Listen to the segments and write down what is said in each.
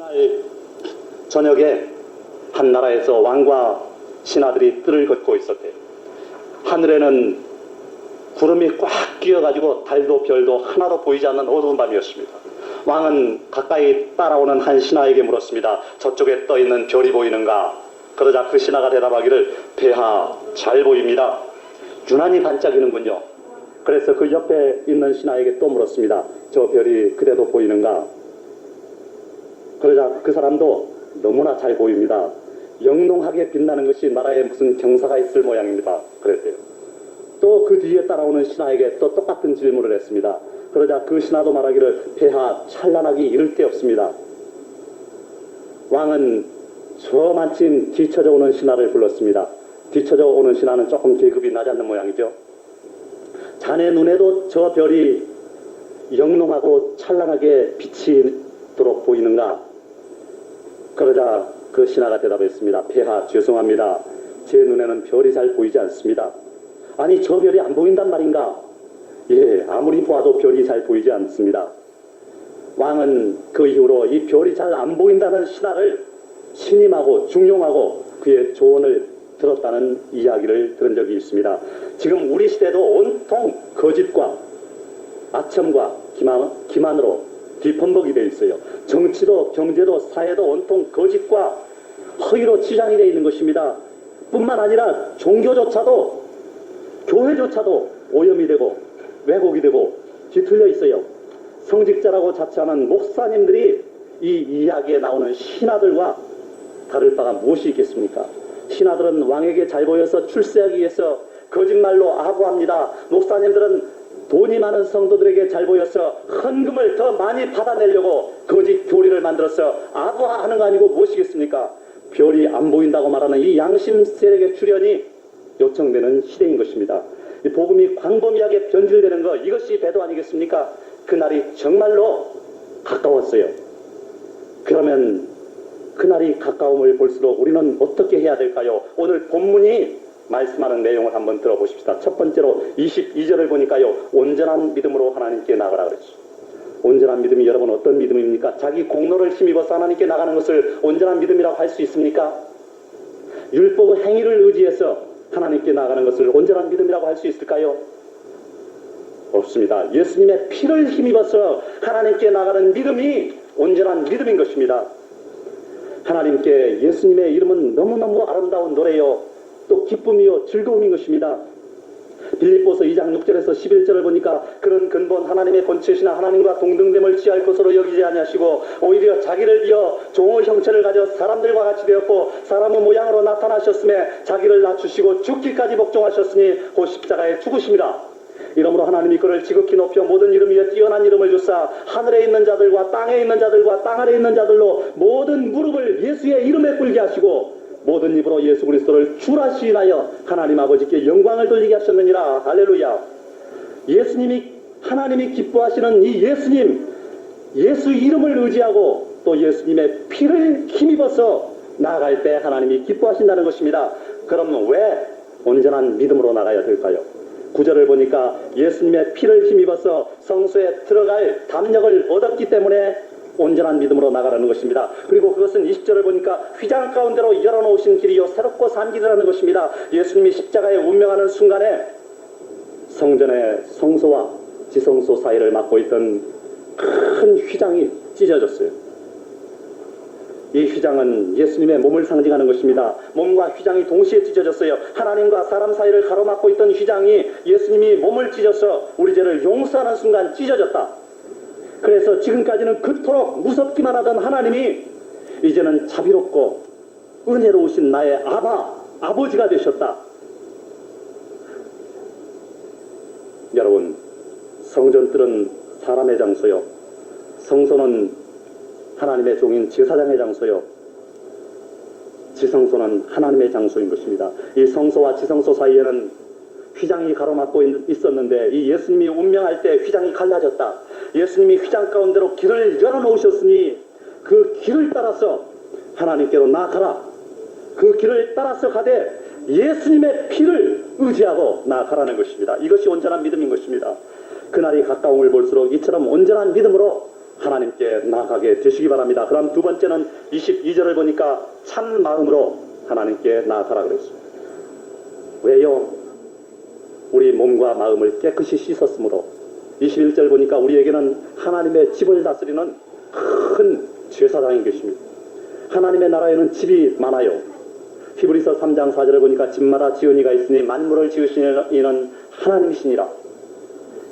그날 저녁에 한 나라에서 왕과 신하들이 뜰을 걷고 있었대요. 하늘에는 구름이 꽉 끼어가지고 달도 별도 하나도 보이지 않는 어두운 밤이었습니다. 왕은 가까이 따라오는 한 신하에게 물었습니다. 저쪽에 떠있는 별이 보이는가? 그러자 그 신하가 대답하기를 폐하 잘 보입니다. 유난히 반짝이는군요. 그래서 그 옆에 있는 신하에게 또 물었습니다. 저 별이 그대도 보이는가? 그러자 그 사람도 너무나 잘 보입니다. 영롱하게 빛나는 것이 나라에 무슨 경사가 있을 모양입니다. 그랬대요. 또 그 뒤에 따라오는 신하에게 또 똑같은 질문을 했습니다. 그러자 그 신하도 말하기를 폐하 찬란하기 이를 데 없습니다. 왕은 저 마침 뒤쳐져 오는 신하를 불렀습니다. 뒤쳐져 오는 신하는 조금 계급이 낮았는 모양이죠. 자네 눈에도 저 별이 영롱하고 찬란하게 비치도록 보이는가? 그러자 그 신하가 대답했습니다. 폐하 죄송합니다. 제 눈에는 별이 잘 보이지 않습니다. 아니 저 별이 안 보인단 말인가? 예, 아무리 보아도 별이 잘 보이지 않습니다. 왕은 그 이후로 이 별이 잘 안 보인다는 신하를 신임하고 중용하고 그의 조언을 들었다는 이야기를 들은 적이 있습니다. 지금 우리 시대도 온통 거짓과 아첨과 기만으로 뒤범벅이 되어 있어요. 정치도 경제도 사회도 온통 거짓과 허위로 치장이 되어 있는 것입니다. 뿐만 아니라 종교조차도 교회조차도 오염이 되고 왜곡이 되고 뒤틀려 있어요. 성직자라고 자처하는 목사님들이 이 이야기에 나오는 신하들과 다를 바가 무엇이 있겠습니까? 신하들은 왕에게 잘 보여서 출세하기 위해서 거짓말로 아부합니다. 목사님들은 돈이 많은 성도들에게 잘 보여서 헌금을 더 많이 받아내려고 거짓 교리를 만들어서 아부하는 거 아니고 무엇이겠습니까? 별이 안 보인다고 말하는 이 양심 세력의 출현이 요청되는 시대인 것입니다. 이 복음이 광범위하게 변질되는 것, 이것이 배도 아니겠습니까? 그날이 정말로 가까웠어요. 그러면 그날이 가까움을 볼수록 우리는 어떻게 해야 될까요? 오늘 본문이 말씀하는 내용을 한번 들어보십시다. 첫 번째로 22절을 보니까요. 온전한 믿음으로 하나님께 나가라 그랬죠. 온전한 믿음이 여러분 어떤 믿음입니까? 자기 공로를 힘입어서 하나님께 나가는 것을 온전한 믿음이라고 할 수 있습니까? 율법 행위를 의지해서 하나님께 나가는 것을 온전한 믿음이라고 할 수 있을까요? 없습니다. 예수님의 피를 힘입어서 하나님께 나가는 믿음이 온전한 믿음인 것입니다. 하나님께 예수님의 이름은 너무너무 아름다운 노래요. 또 기쁨이요 즐거움인 것입니다. 빌립보서 2장 6절에서 11절을 보니까 그런 근본 하나님의 본체시나 하나님과 동등됨을 취할 것으로 여기지 아니하시고 오히려 자기를 비어 종의 형체를 가져 사람들과 같이 되었고 사람의 모양으로 나타나셨음에 자기를 낮추시고 죽기까지 복종하셨으니 곧 십자가에 죽으심이라. 이러므로 하나님이 그를 지극히 높여 모든 이름 위에 뛰어난 이름을 주사 하늘에 있는 자들과 땅에 있는 자들과 땅 아래 있는 자들로 모든 무릎을 예수의 이름에 꿇게 하시고 모든 입으로 예수 그리스도를 주라 시인하여 하나님 아버지께 영광을 돌리게 하셨느니라. 할렐루야. 하나님이 기뻐하시는 이 예수님, 예수 이름을 의지하고 또 예수님의 피를 힘입어서 나아갈 때 하나님이 기뻐하신다는 것입니다. 그럼 왜 온전한 믿음으로 나가야 될까요? 9절을 보니까 예수님의 피를 힘입어서 성소에 들어갈 담력을 얻었기 때문에 온전한 믿음으로 나가라는 것입니다. 그리고 그것은 20절을 보니까 휘장 가운데로 열어놓으신 길이요 새롭고 산 길이라는 것입니다. 예수님이 십자가에 운명하는 순간에 성전의 성소와 지성소 사이를 막고 있던 큰 휘장이 찢어졌어요. 이 휘장은 예수님의 몸을 상징하는 것입니다. 몸과 휘장이 동시에 찢어졌어요. 하나님과 사람 사이를 가로막고 있던 휘장이 예수님이 몸을 찢어서 우리 죄를 용서하는 순간 찢어졌다. 그래서 지금까지는 그토록 무섭기만 하던 하나님이 이제는 자비롭고 은혜로우신 나의 아버지가 되셨다. 여러분, 성전들은 사람의 장소요. 성소는 하나님의 종인 제사장의 장소요. 지성소는 하나님의 장소인 것입니다. 이 성소와 지성소 사이에는 휘장이 가로막고 있었는데 이 예수님이 운명할 때 휘장이 갈라졌다. 예수님이 휘장 가운데로 길을 열어놓으셨으니 그 길을 따라서 하나님께로 나아가라. 그 길을 따라서 가되 예수님의 피를 의지하고 나아가라는 것입니다. 이것이 온전한 믿음인 것입니다. 그날이 가까움을 볼수록 이처럼 온전한 믿음으로 하나님께 나아가게 되시기 바랍니다. 그럼 두 번째는 22절을 보니까 참 마음으로 하나님께 나아가라 그랬습니다. 왜요? 우리 몸과 마음을 깨끗이 씻었으므로. 21절 보니까 우리에게는 하나님의 집을 다스리는 큰 제사장인 것입니다. 하나님의 나라에는 집이 많아요. 히브리서 3장 4절을 보니까 집마다 지은이가 있으니 만물을 지으시는 이는 하나님이시니라.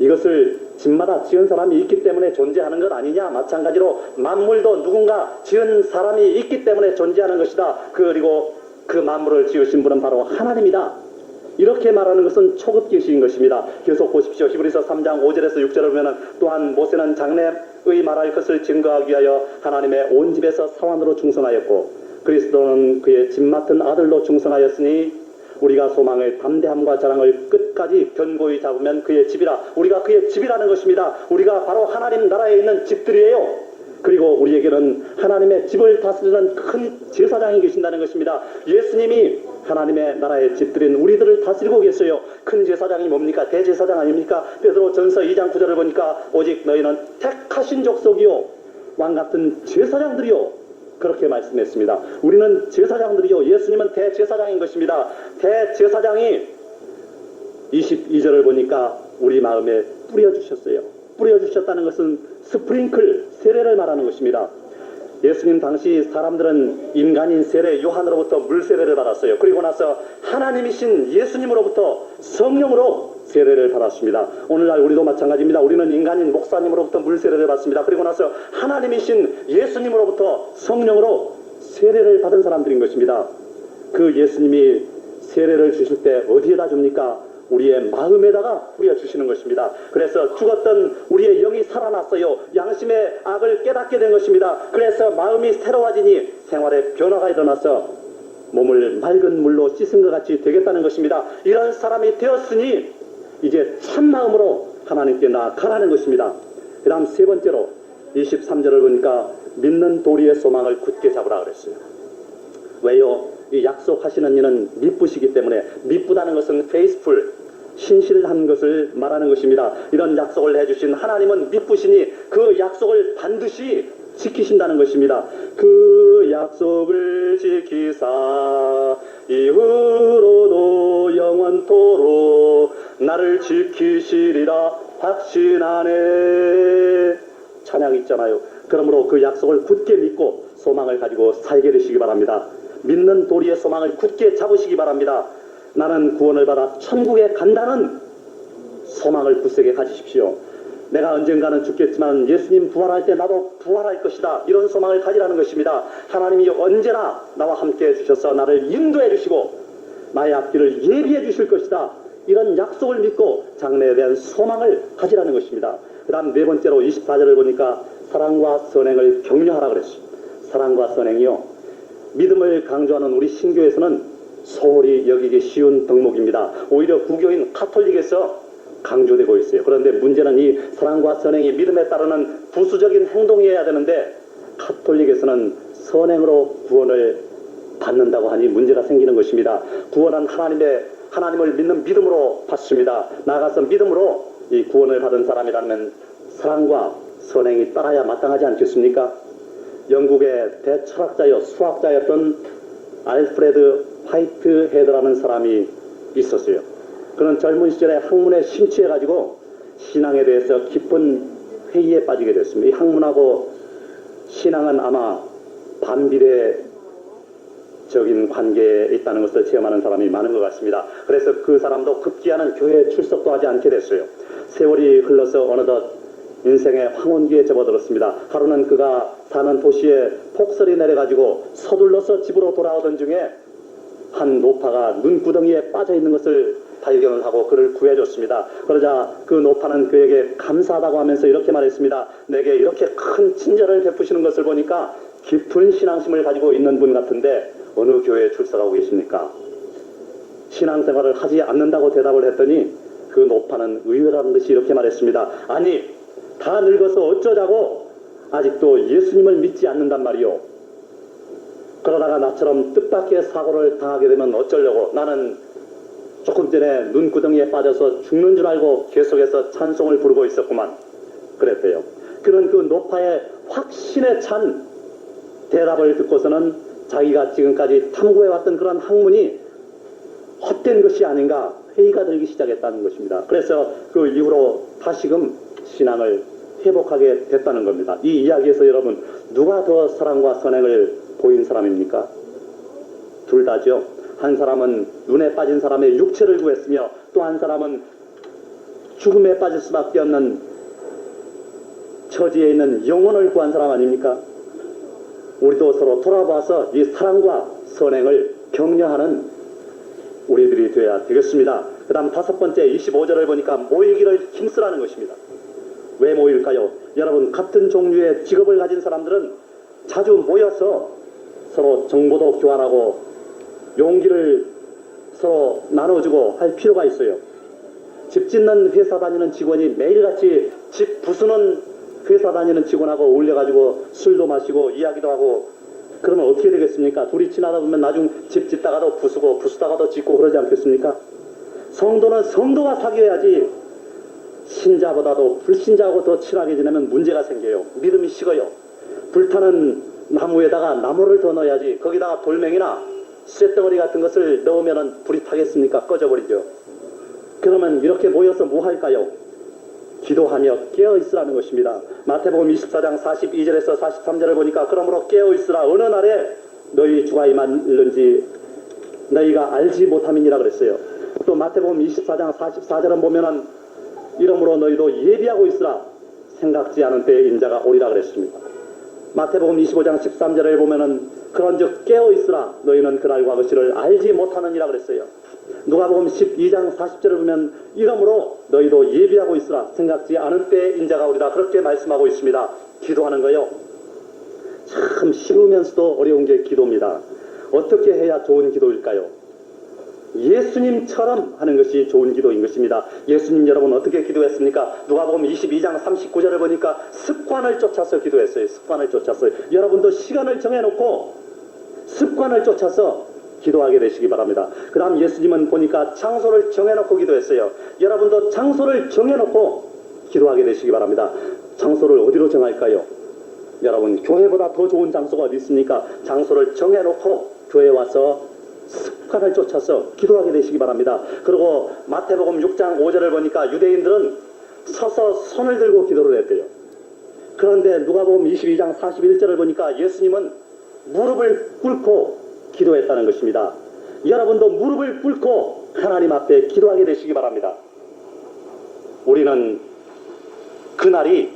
이것을 집마다 지은 사람이 있기 때문에 존재하는 것 아니냐? 마찬가지로 만물도 누군가 지은 사람이 있기 때문에 존재하는 것이다. 그리고 그 만물을 지으신 분은 바로 하나님이다. 이렇게 말하는 것은 초급계시인 것입니다. 계속 보십시오. 히브리서 3장 5절에서 6절을 보면 또한 모세는 장래의 말할 것을 증거하기 위하여 하나님의 온 집에서 사환으로 충성하였고 그리스도는 그의 집 맡은 아들로 충성하였으니 우리가 소망의 담대함과 자랑을 끝까지 견고히 잡으면 그의 집이라. 우리가 그의 집이라는 것입니다. 우리가 바로 하나님 나라에 있는 집들이에요. 그리고 우리에게는 하나님의 집을 다스리는 큰 제사장이 계신다는 것입니다. 예수님이 하나님의 나라의 집들인 우리들을 다스리고 계세요. 큰 제사장이 뭡니까? 대제사장 아닙니까? 베드로전서 2장 9절을 보니까 오직 너희는 택하신 족속이요 왕같은 제사장들이요 그렇게 말씀했습니다. 우리는 제사장들이요 예수님은 대제사장인 것입니다. 대제사장이 22절을 보니까 우리 마음에 뿌려주셨어요. 뿌려주셨다는 것은 스프링클, 세례를 말하는 것입니다. 예수님 당시 사람들은 인간인 세례 요한으로부터 물 세례를 받았어요. 그리고 나서 하나님이신 예수님으로부터 성령으로 세례를 받았습니다. 오늘날 우리도 마찬가지입니다. 우리는 인간인 목사님으로부터 물 세례를 받습니다. 그리고 나서 하나님이신 예수님으로부터 성령으로 세례를 받은 사람들인 것입니다. 그 예수님이 세례를 주실 때 어디에다 줍니까? 우리의 마음에다가 뿌려주시는 것입니다. 그래서 죽었던 우리의 영이 살아났어요. 양심의 악을 깨닫게 된 것입니다. 그래서 마음이 새로워지니 생활에 변화가 일어나서 몸을 맑은 물로 씻은 것 같이 되겠다는 것입니다. 이런 사람이 되었으니 이제 참마음으로 하나님께 나아가라는 것입니다. 그 다음 세 번째로 23절을 보니까 믿는 도리의 소망을 굳게 잡으라 그랬어요. 왜요? 이 약속하시는 이는 미쁘시기 때문에. 미쁘다는 것은 faithful, 신실한 것을 말하는 것입니다. 이런 약속을 해주신 하나님은 미쁘시니 그 약속을 반드시 지키신다는 것입니다. 그 약속을 지키사 이후로도 영원토록 나를 지키시리라 확신하네. 찬양 있잖아요. 그러므로 그 약속을 굳게 믿고 소망을 가지고 살게 되시기 바랍니다. 믿는 도리의 소망을 굳게 잡으시기 바랍니다. 나는 구원을 받아 천국에 간다는 소망을 굳세게 가지십시오. 내가 언젠가는 죽겠지만 예수님 부활할 때 나도 부활할 것이다. 이런 소망을 가지라는 것입니다. 하나님이 언제나 나와 함께 해주셔서 나를 인도해 주시고 나의 앞길을 예비해 주실 것이다. 이런 약속을 믿고 장래에 대한 소망을 가지라는 것입니다. 그 다음 네 번째로 24절을 보니까 사랑과 선행을 격려하라 그랬습니다. 사랑과 선행이요. 믿음을 강조하는 우리 신교에서는 소홀히 여기기 쉬운 덕목입니다. 오히려 구교인 카톨릭에서 강조되고 있어요. 그런데 문제는 이 사랑과 선행이 믿음에 따르는 부수적인 행동이어야 되는데 카톨릭에서는 선행으로 구원을 받는다고 하니 문제가 생기는 것입니다. 구원은 하나님을 믿는 믿음으로 받습니다. 나아가서 믿음으로 이 구원을 받은 사람이라면 사랑과 선행이 따라야 마땅하지 않겠습니까? 영국의 대철학자여 수학자였던 알프레드 화이트 헤드라는 사람이 있었어요. 그는 젊은 시절에 학문에 심취해가지고 신앙에 대해서 깊은 회의에 빠지게 됐습니다. 이 학문하고 신앙은 아마 반비례적인 관계에 있다는 것을 체험하는 사람이 많은 것 같습니다. 그래서 그 사람도 급기야는 교회에 출석도 하지 않게 됐어요. 세월이 흘러서 어느덧 인생의 황혼기에 접어들었습니다. 하루는 그가 사는 도시에 폭설이 내려가지고 서둘러서 집으로 돌아오던 중에 한 노파가 눈구덩이에 빠져있는 것을 발견을 하고 그를 구해줬습니다. 그러자 그 노파는 그에게 감사하다고 하면서 이렇게 말했습니다. 내게 이렇게 큰 친절을 베푸시는 것을 보니까 깊은 신앙심을 가지고 있는 분 같은데 어느 교회에 출석하고 계십니까? 신앙생활을 하지 않는다고 대답을 했더니 그 노파는 의외라는 듯이 이렇게 말했습니다. 아니, 다 늙어서 어쩌자고 아직도 예수님을 믿지 않는단 말이오. 그러다가 나처럼 뜻밖의 사고를 당하게 되면 어쩌려고. 나는 조금 전에 눈구덩이에 빠져서 죽는 줄 알고 계속해서 찬송을 부르고 있었구만. 그랬대요. 그런 그 노파의 확신에 찬 대답을 듣고서는 자기가 지금까지 탐구해왔던 그런 학문이 헛된 것이 아닌가 회의가 들기 시작했다는 것입니다. 그래서 그 이후로 다시금 신앙을 회복하게 됐다는 겁니다. 이 이야기에서 여러분 누가 더 사랑과 선행을 보인 사람입니까? 둘 다죠. 한 사람은 눈에 빠진 사람의 육체를 구했으며 또 한 사람은 죽음에 빠질 수밖에 없는 처지에 있는 영혼을 구한 사람 아닙니까? 우리도 서로 돌아봐서 이 사랑과 선행을 격려하는 우리들이 되어야 되겠습니다. 그 다음 5번째 25절을 보니까 모이기를 힘쓰라는 것입니다. 왜 모일까요? 여러분 같은 종류의 직업을 가진 사람들은 자주 모여서 서로 정보도 교환하고 용기를 서로 나눠주고 할 필요가 있어요. 집 짓는 회사 다니는 직원이 매일같이 집 부수는 회사 다니는 직원하고 어울려가지고 술도 마시고 이야기도 하고 그러면 어떻게 되겠습니까? 둘이 지나다 보면 나중 집 짓다가도 부수고 부수다가도 짓고 그러지 않겠습니까? 성도는 성도와 사귀어야지 신자보다도 불신자하고 더 친하게 지내면 문제가 생겨요. 믿음이 식어요. 불타는 나무에다가 나무를 더 넣어야지 거기다가 돌멩이나 쇳덩어리 같은 것을 넣으면 불이 타겠습니까? 꺼져버리죠. 그러면 이렇게 모여서 뭐 할까요? 기도하며 깨어있으라는 것입니다. 마태복음 24장 42절에서 43절을 보니까 그러므로 깨어있으라 어느 날에 너희 주가 임하는지 너희가 알지 못함이니라 그랬어요. 또 마태복음 24장 44절은 보면은 이러므로 너희도 예비하고 있으라 생각지 않은 때에 인자가 오리라 그랬습니다. 마태복음 25장 13절에 보면은 그런즉 깨어있으라 너희는 그날과 그 시를 알지 못하느니라 그랬어요. 누가복음 12장 40절을 보면 이러므로 너희도 예비하고 있으라 생각지 않은 때에 인자가 오리라 그렇게 말씀하고 있습니다. 기도하는 거요. 참 쉬우면서도 어려운 게 기도입니다. 어떻게 해야 좋은 기도일까요? 예수님처럼 하는 것이 좋은 기도인 것입니다. 예수님 여러분 어떻게 기도했습니까? 누가복음 22장 39절을 보니까 습관을 쫓아서 기도했어요. 습관을 쫓아서. 여러분도 시간을 정해놓고 습관을 쫓아서 기도하게 되시기 바랍니다. 그 다음 예수님은 보니까 장소를 정해놓고 기도했어요. 여러분도 장소를 정해놓고 기도하게 되시기 바랍니다. 장소를 어디로 정할까요? 여러분 교회보다 더 좋은 장소가 어디 있습니까? 장소를 정해놓고 교회에 와서 습관을 쫓아서 기도하게 되시기 바랍니다. 그리고 마태복음 6장 5절을 보니까 유대인들은 서서 손을 들고 기도를 했대요. 그런데 누가복음 22장 41절을 보니까 예수님은 무릎을 꿇고 기도했다는 것입니다. 여러분도 무릎을 꿇고 하나님 앞에 기도하게 되시기 바랍니다. 우리는 그날이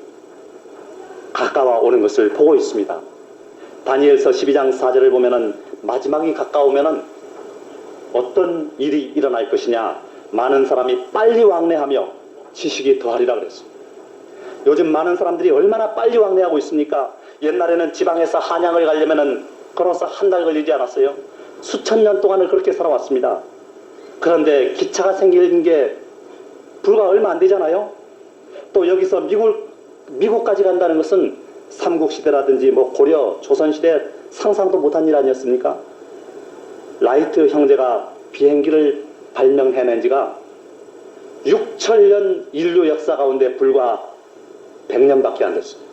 가까워 오는 것을 보고 있습니다. 다니엘서 12장 4절을 보면은 마지막이 가까우면은 어떤 일이 일어날 것이냐, 많은 사람이 빨리 왕래하며 지식이 더하리라 그랬습니다. 요즘 많은 사람들이 얼마나 빨리 왕래하고 있습니까? 옛날에는 지방에서 한양을 가려면은 걸어서 한 달 걸리지 않았어요? 수천 년 동안을 그렇게 살아왔습니다. 그런데 기차가 생긴 게 불과 얼마 안 되잖아요? 또 여기서 미국까지 간다는 것은 삼국시대라든지 뭐 고려, 조선시대 상상도 못한 일 아니었습니까? 라이트 형제가 비행기를 발명해낸 지가 6천년 인류 역사 가운데 불과 100년밖에 안 됐습니다.